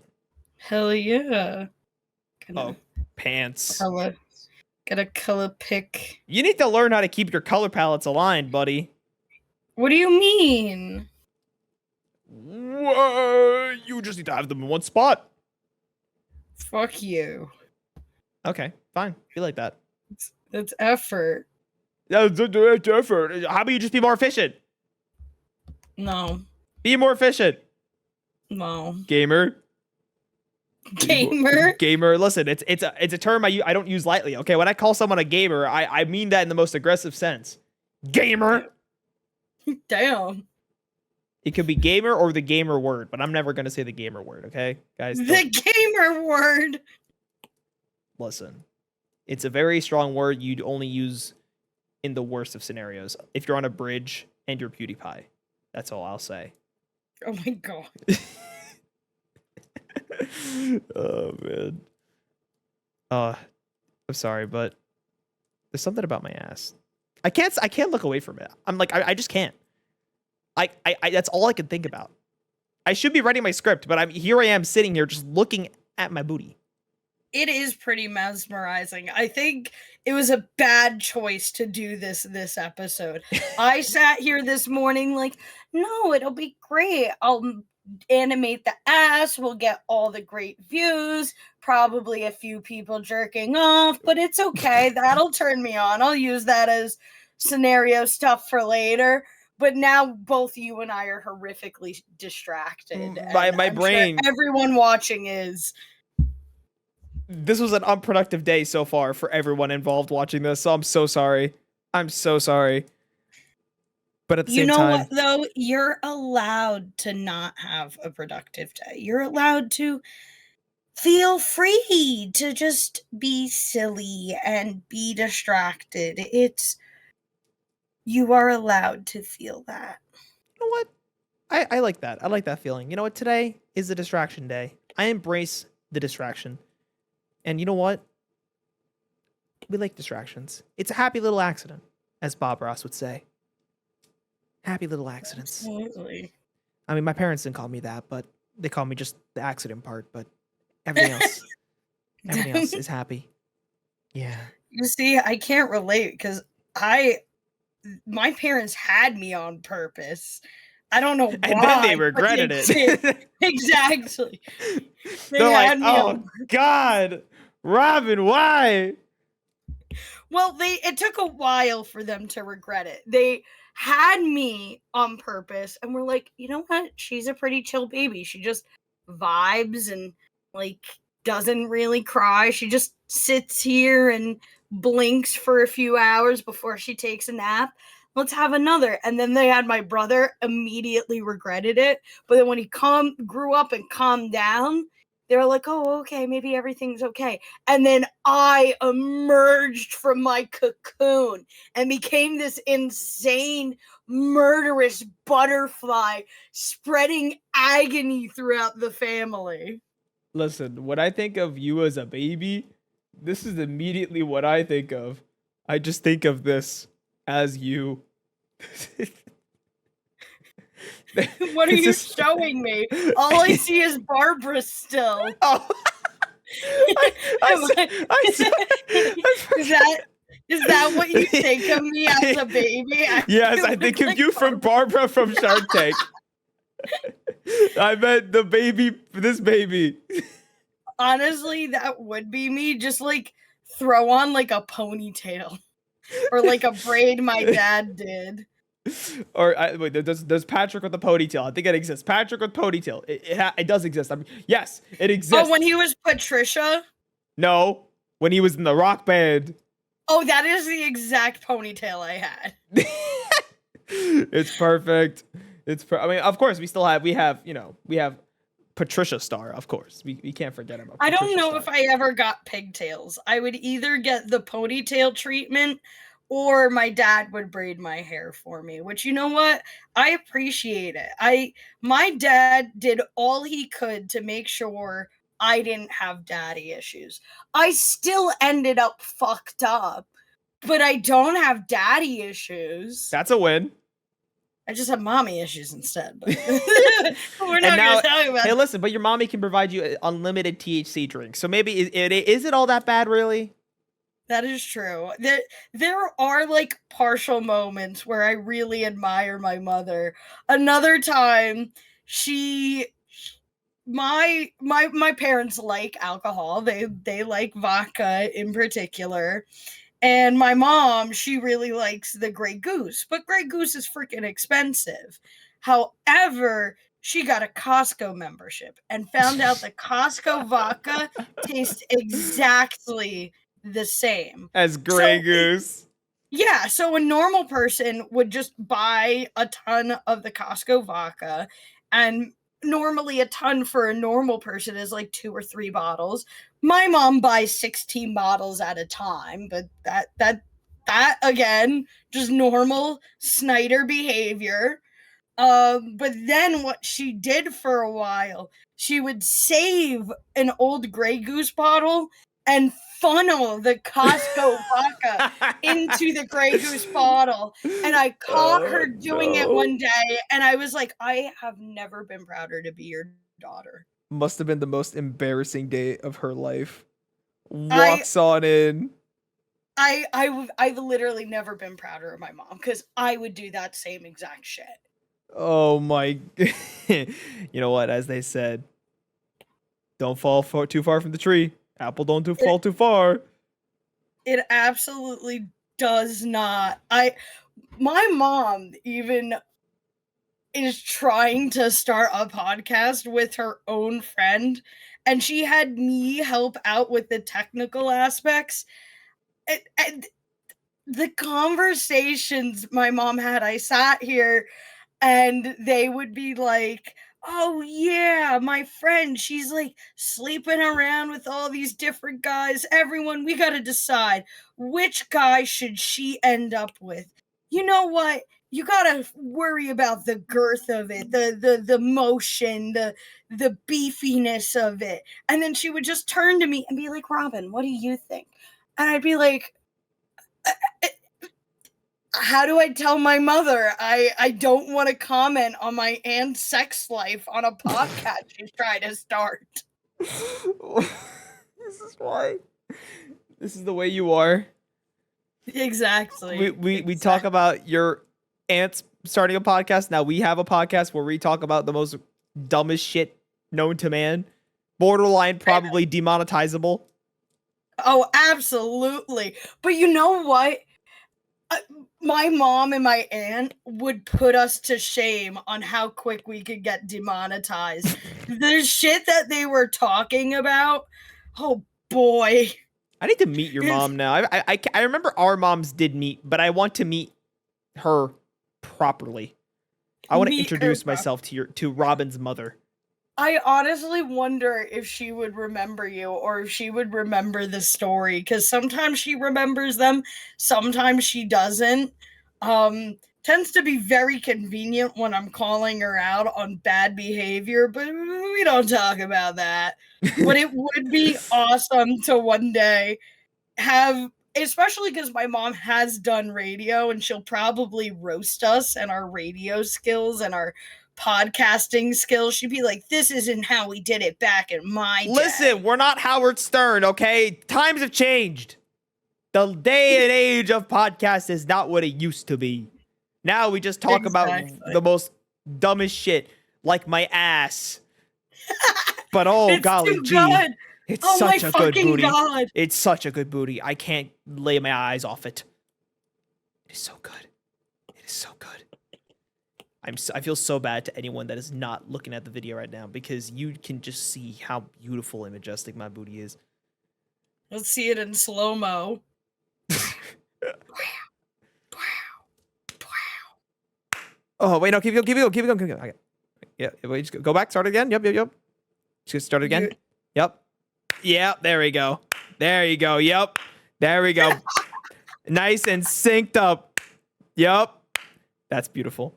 Hell yeah. Oh, pants. Get a color pick. You need to learn how to keep your color palettes aligned, buddy. What do you mean? You just need to have them in one spot. Fuck you. Okay, fine. Be like that. It's effort. That's effort. How about you just be more efficient? No. Be more efficient. No. Gamer. Gamer? Gamer. Listen, it's a term I don't use lightly. Okay, when I call someone a gamer, I mean that in the most aggressive sense. Gamer. Damn. It could be gamer or the gamer word, but I'm never gonna say the gamer word. Okay, guys. The gamer word. Listen, it's a very strong word you'd only use in the worst of scenarios. If you're on a bridge and you're PewDiePie, that's all I'll say. Oh my god. Oh man. I'm sorry, but there's something about my ass. I can't look away from it. I'm like, I just can't. I that's all I can think about. I should be writing my script, but I am sitting here just looking at my booty. It is pretty mesmerizing. I think it was a bad choice to do this episode. I sat here this morning like, no, it'll be great. I'll animate the ass. We'll get all the great views. Probably a few people jerking off, but it's okay. That'll turn me on. I'll use that as scenario stuff for later. But now both you and I are horrifically distracted. My I'm brain. Sure everyone watching is. This was an unproductive day so far for everyone involved watching this, so I'm so sorry. I'm so sorry. But at the You same know time, what, though? You're allowed to not have a productive day. You're allowed to feel free to just be silly and be distracted. You are allowed to feel that. you know what? I like that. I like that feeling. You know what? Today is a distraction day. I embrace the distraction. And you know what? We like distractions. It's a happy little accident, as Bob Ross would say. Happy little accidents. Absolutely. I mean, my parents didn't call me that, but they call me just the accident part. But everything else is happy. Yeah. You see, I can't relate because my parents had me on purpose. I don't know why. And then they but regretted did. it. Exactly. They They're like, had me oh on. God, Robyn, why? Well, it took a while for them to regret it. They had me on purpose and were like, you know what? She's a pretty chill baby. She just vibes and like doesn't really cry. She just sits here and blinks for a few hours before she takes a nap. Let's have another. And then they had my brother immediately regretted it. But then when he grew up and calmed down, they were like, oh, okay, maybe everything's okay. And then I emerged from my cocoon and became this insane, murderous butterfly, spreading agony throughout the family. Listen, when I think of you as a baby, this is immediately what I think of. I just think of this as you. What are you showing me? All I see is Barbara still. Oh. Is that what you think of me as a baby? Yes, I think of you from Barbara from Shark Tank. I meant the baby, this baby. Honestly, that would be me. Just like throw on like a ponytail or like a braid my dad did. Or wait, there's Patrick with the ponytail. I think it exists. Patrick with ponytail. It does exist. I mean, yes, it exists. Oh, when he was Patricia? No, when he was in the rock band. Oh, that is the exact ponytail I had. It's perfect. I mean, of course, we have Patricia Star, of course. We can't forget about I Patricia don't know Star. if I ever got pigtails. I would either get the ponytail treatment or my dad would braid my hair for me, which, you know what? I appreciate it. My dad did all he could to make sure I didn't have daddy issues. I still ended up fucked up, but I don't have daddy issues. That's a win. I just have mommy issues instead. But we're not going to talk about Hey, listen, but your mommy can provide you unlimited THC drinks. So maybe is it all that bad, really? That is true. There are like partial moments where I really admire my mother. Another time, my parents like alcohol. They like vodka in particular. And my mom, she really likes the Grey Goose, but Grey Goose is freaking expensive. However, she got a Costco membership and found out the Costco vodka tastes exactly the same As Grey Goose. Yeah, so a normal person would just buy a ton of the Costco vodka, and normally a ton for a normal person is like 2 or 3 bottles. My mom buys 16 bottles at a time, but that again, just normal Snyder behavior. But then what she did for a while, she would save an old Grey Goose bottle and funnel the Costco vodka into the Grey Goose bottle. And I caught her doing it one day, and I was like, I have never been prouder to be your daughter. Must have been the most embarrassing day of her life. Walks on in. I've literally never been prouder of my mom, because I would do that same exact shit. Oh my. You know what? As they said, don't fall too far from the tree. Apple don't fall too far. It absolutely does not. My mom even is trying to start a podcast with her own friend, and she had me help out with the technical aspects. And the conversations my mom had, I sat here and they would be like, oh yeah, my friend, she's like sleeping around with all these different guys. Everyone, we got to decide which guy should she end up with. You know what? You got to worry about the girth of it, the motion, the beefiness of it. And then she would just turn to me and be like, Robyn, what do you think? And I'd be like, how do I tell my mother I don't want to comment on my aunt's sex life on a podcast she's trying to start? This is why. This is the way you are. Exactly. We talk about your aunt's starting a podcast. Now we have a podcast where we talk about the most dumbest shit known to man. Borderline probably demonetizable. Oh, absolutely. But you know what? My mom and my aunt would put us to shame on how quick we could get demonetized. The shit that they were talking about, oh boy. I need to meet your mom now. I remember our moms did meet, but I want to meet her properly. I want to introduce myself to Robyn's mother. I honestly wonder if she would remember you or if she would remember the story, because sometimes she remembers them, sometimes she doesn't. Tends to be very convenient when I'm calling her out on bad behavior, but we don't talk about that. But it would be awesome to one day have, especially because my mom has done radio and she'll probably roast us and our radio skills and our podcasting skills. She'd be like, this isn't how we did it back in my day. Listen, we're not Howard Stern, okay? Times have changed. The day and age of podcasts is not what it used to be. Now we just talk about the most dumbest shit, like my ass. But oh, golly gee. Good. It's such a good booty. God. It's such a good booty. I can't lay my eyes off it. It is so good. It is so good. I feel so bad to anyone that is not looking at the video right now because you can just see how beautiful and majestic my booty is. Let's see it in slow-mo. Oh, wait, no, keep it going. Okay. Yeah, wait, just go back, start again. Yep. Just start again. Yep. Yeah, there we go. Yep. There we go. Nice and synced up. Yep. That's beautiful.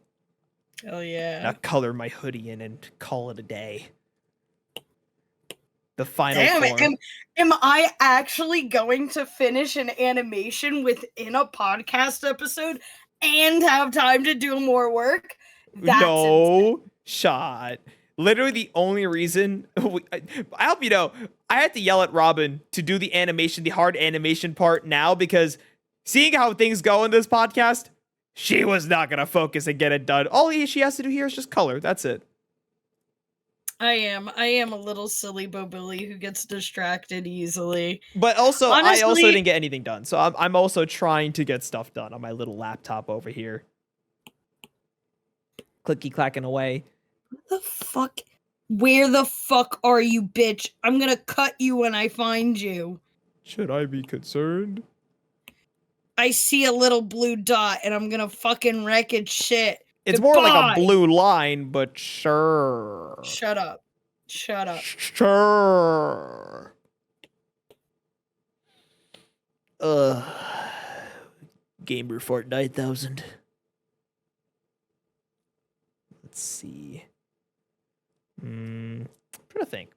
Hell yeah. Now color my hoodie in and call it a day. The final form. Am I actually going to finish an animation within a podcast episode and have time to do more work? That's no shot. Literally the only reason I hope you know, I had to yell at Robyn to do the animation, the hard animation part now, because seeing how things go in this podcast, she was not going to focus and get it done. All she has to do here is just color. That's it. I am a little silly bobilly who gets distracted easily. But also, honestly, I also didn't get anything done. So I'm also trying to get stuff done on my little laptop over here. Clicky clacking away. What the fuck? Where the fuck are you, bitch? I'm gonna cut you when I find you. Should I be concerned? I see a little blue dot and I'm gonna fucking wreck its shit. It's Goodbye. More like a blue line, but sure. Shut up. Sure. Gamer Fortnite 1000. Let's see. I'm trying to think.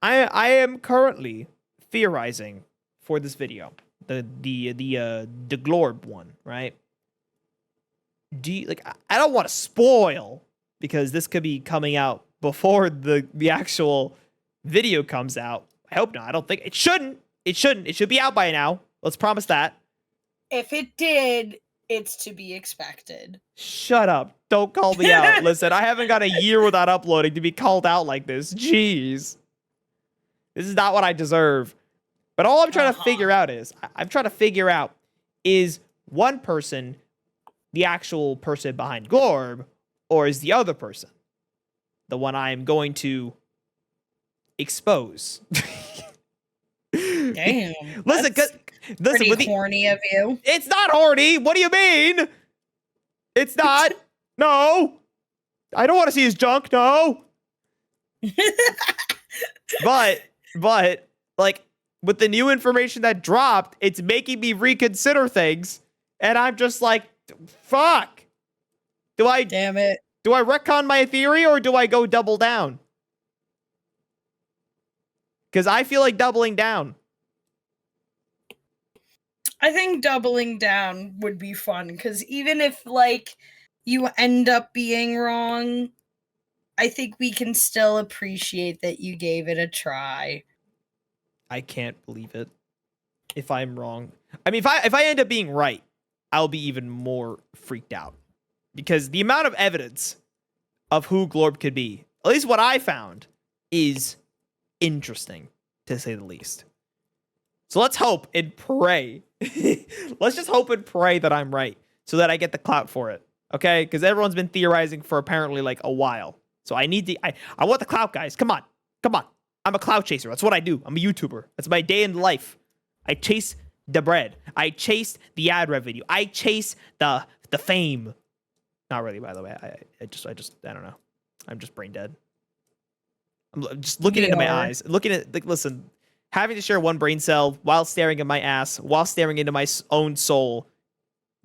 I am currently theorizing for this video. The Glorb one, right? I don't want to spoil because this could be coming out before the actual video comes out. I hope not. I don't think it shouldn't. It should be out by now. Let's promise that. If it did, it's to be expected. Shut up. Don't call me out. Listen, I haven't got a year without uploading to be called out like this. Jeez. This is not what I deserve. But all I'm trying to figure out is one person the actual person behind Glorb, or is the other person the one I'm going to expose? Damn. Listen, Listen, Pretty horny of you. it's not horny. What do you mean? It's not. No. I don't want to see his junk. No. But like with the new information that dropped, it's making me reconsider things, and I'm just like, fuck. Damn it. Do I retcon my theory or do I go double down? Because I feel like doubling down. I think doubling down would be fun, because even if, like, you end up being wrong, I think we can still appreciate that you gave it a try. I can't believe it. If I'm wrong. I mean, if I end up being right, I'll be even more freaked out. Because the amount of evidence of who Glorb could be, at least what I found, is interesting, to say the least. So let's hope and pray. Let's just hope and pray that I'm right, so that I get the clout for it. Okay? Because everyone's been theorizing for apparently like a while. So I need I want the clout, guys. Come on. Come on. I'm a clout chaser. That's what I do. I'm a YouTuber. That's my day in life. I chase the bread. I chase the ad revenue. I chase the fame. Not really, by the way. I don't know. I'm just brain dead. I'm just looking into my eyes. Looking at, like, listen, having to share one brain cell while staring at my ass, while staring into my own soul,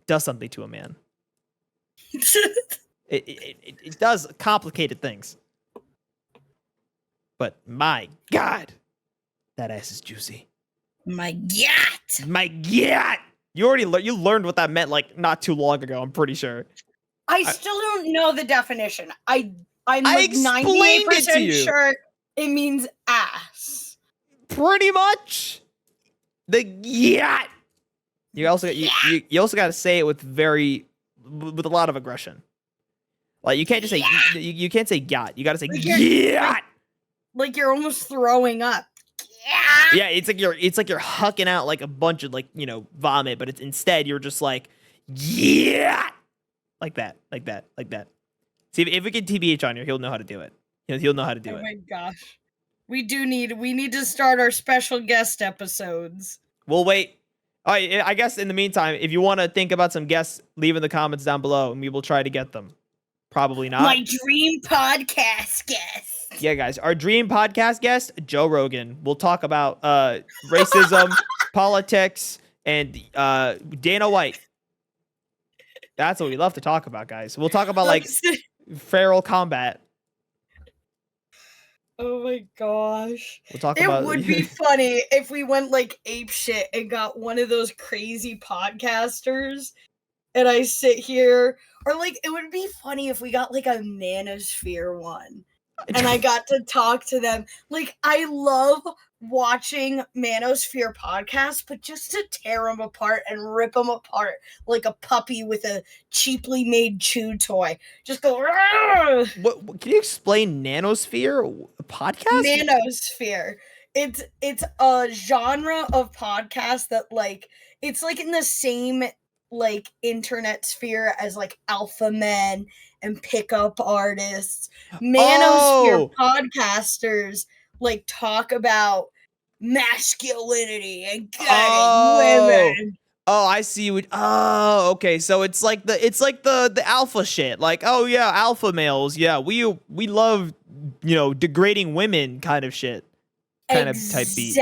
does something to a man. It does complicated things. But my God, that ass is juicy. My God. My God. You learned what that meant like not too long ago, I'm pretty sure. I still don't know the definition. I'm I like explained it to 98% you. sure it means ass. Pretty much. The yacht. You also got to say it with a lot of aggression. Like you can't just say you can't say yacht. You got to say yacht. Like you're almost throwing up. Yeah, it's like you're hucking out like a bunch of like, vomit, but instead you're just like yeah. Like that. See, if we get TBH on here, he'll know how to do it. He'll know how to do it. Oh my gosh. We need to start our special guest episodes. We'll wait. All right, I guess in the meantime, if you want to think about some guests, leave in the comments down below, and we will try to get them. Probably not. My dream podcast guest. Yeah, guys, our dream podcast guest, Joe Rogan. We'll talk about racism, politics, and Dana White. That's what we love to talk about, guys. We'll talk about like feral combat. Oh my gosh. We'll talk it about would be funny if we went like ape shit and got one of those crazy podcasters and I sit here, or like it would be funny if we got like a manosphere one and I got to talk to them. Like I love watching manosphere podcasts, but just to tear them apart and rip them apart like a puppy with a cheaply made chew toy. Just go. What can you explain nanosphere podcast? Manosphere. It's a genre of podcast that like it's like in the same like internet sphere as like alpha men and pickup artists. Manosphere podcasters like talk about masculinity and getting women. Oh, I see. Okay. So it's like the alpha shit. Like, oh yeah, alpha males. Yeah, we love degrading women kind of shit. Kind of type beat.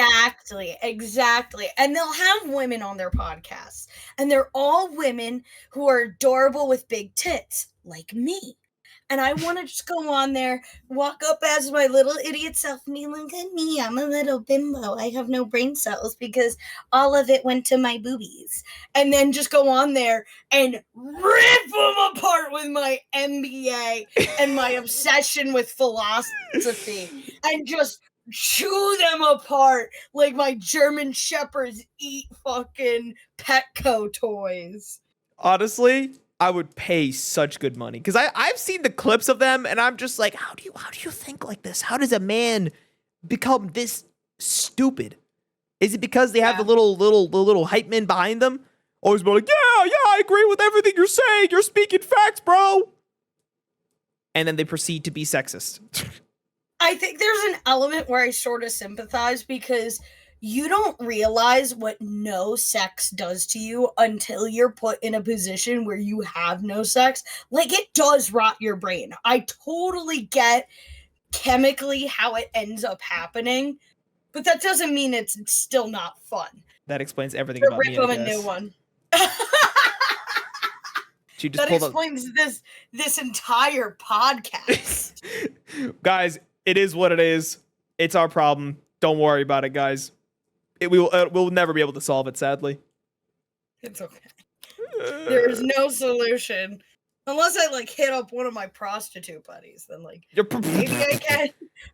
Exactly. And they'll have women on their podcasts, and they're all women who are adorable with big tits, like me. And I want to just go on there, walk up as my little idiot self, and be like, at me, I'm a little bimbo. I have no brain cells because all of it went to my boobies. And then just go on there and rip them apart with my MBA and my obsession with philosophy. And just chew them apart like my German shepherds eat fucking Petco toys. Honestly, I would pay such good money because I've seen the clips of them and I'm just like, how do you think like this? How does a man become this stupid? Is it because they have the little hype men behind them? Always be like, yeah, I agree with everything you're saying. You're speaking facts, bro. And then they proceed to be sexist. I think there's an element where I sort of sympathize because you don't realize what no sex does to you until you're put in a position where you have no sex. Like, it does rot your brain. I totally get chemically how it ends up happening, but that doesn't mean it's still not fun. That explains everything To about rip me, them I a new guess. one. She just That pulled up. explains this entire podcast. Guys, it is what it is. It's our problem. Don't worry about it, guys. We'll never be able to solve it, sadly. It's okay. There's no solution. Unless I like hit up one of my prostitute buddies, then like maybe I can.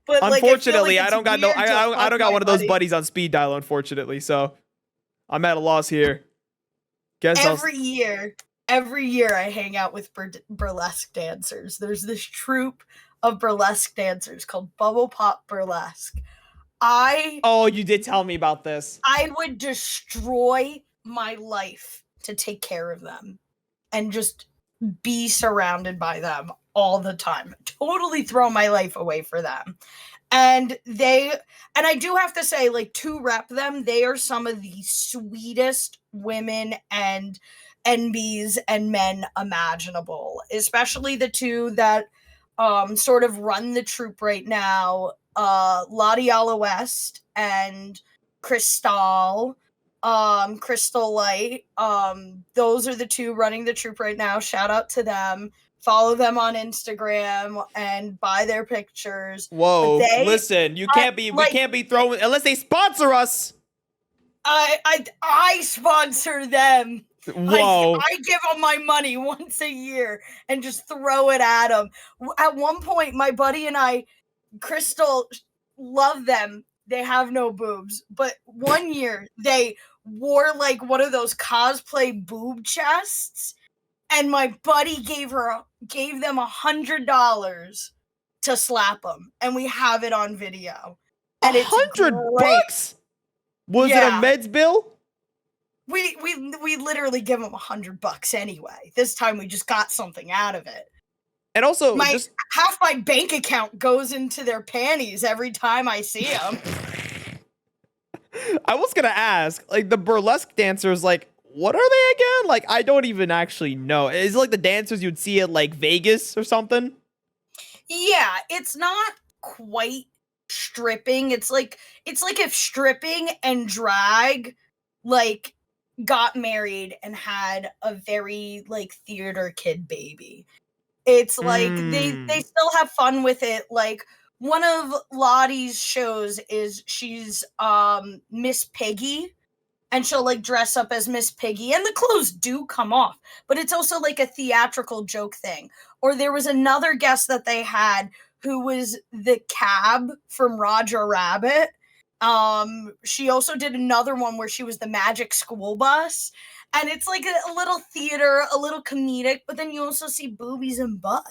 But unfortunately, like, I don't got no. I don't got one of those buddies on speed dial. Unfortunately, so I'm at a loss here. Guess every year I hang out with burlesque dancers. There's this troupe of burlesque dancers called Bubble Pop Burlesque. Oh, you did tell me about this. I would destroy my life to take care of them and just be surrounded by them all the time. Totally throw my life away for them. And I do have to say, like, to rep them, they are some of the sweetest women and NBs and men imaginable, especially the two that sort of run the troupe right now, Lottie West and Crystal Light. Those are the two running the troupe right now. Shout out to them. Follow them on Instagram and buy their pictures. Whoa, listen, we can't be throwing unless they sponsor us. I sponsor them. Whoa. I give them my money once a year and just throw it at them. At one point, my buddy and I, Crystal, love them. They have no boobs. But one year, they wore like one of those cosplay boob chests. And my buddy gave them $100 to slap them. And we have it on video. And $100? Was it a Medz bill? We literally give them $100 anyway. This time we just got something out of it. And also, half my bank account goes into their panties every time I see them. I was gonna ask, like, the burlesque dancers, like, what are they again? Like, I don't even actually know. Is it like the dancers you'd see at like Vegas or something? Yeah, it's not quite stripping. It's like if stripping and drag like got married and had a very like theater kid baby. It's like they still have fun with it. Like, one of Lottie's shows is she's Miss Piggy, and she'll like dress up as Miss Piggy, and the clothes do come off, but it's also like a theatrical joke thing. Or there was another guest that they had who was the cab from Roger Rabbit. She also did another one where she was the magic school bus, and it's like a little theater, a little comedic, but then you also see boobies and butt.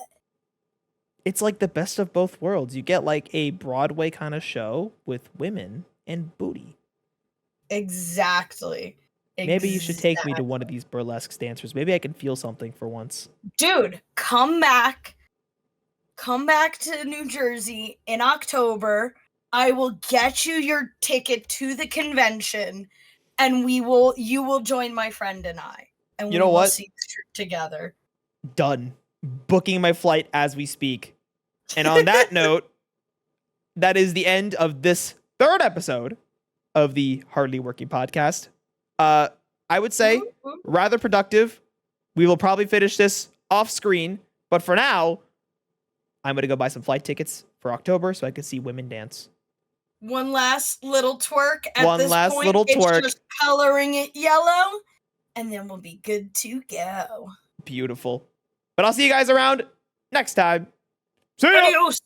It's like the best of both worlds. You get like a Broadway kind of show with women and booty. Exactly. Maybe you should take me to one of these burlesque dancers. Maybe I can feel something for once. Dude, come back to New Jersey in October. I will get you your ticket to the convention, and you will join my friend and I. And we will see this trip together. Done. Booking my flight as we speak. And on that note, that is the end of this third episode of the Hardly Working podcast. I would say rather productive. We will probably finish this off screen, but for now, I'm going to go buy some flight tickets for October so I can see women dance. One last little twerk at One this last point. little twerk. It's just coloring it yellow, and then we'll be good to go. Beautiful. But I'll see you guys around next time. See ya! Adios!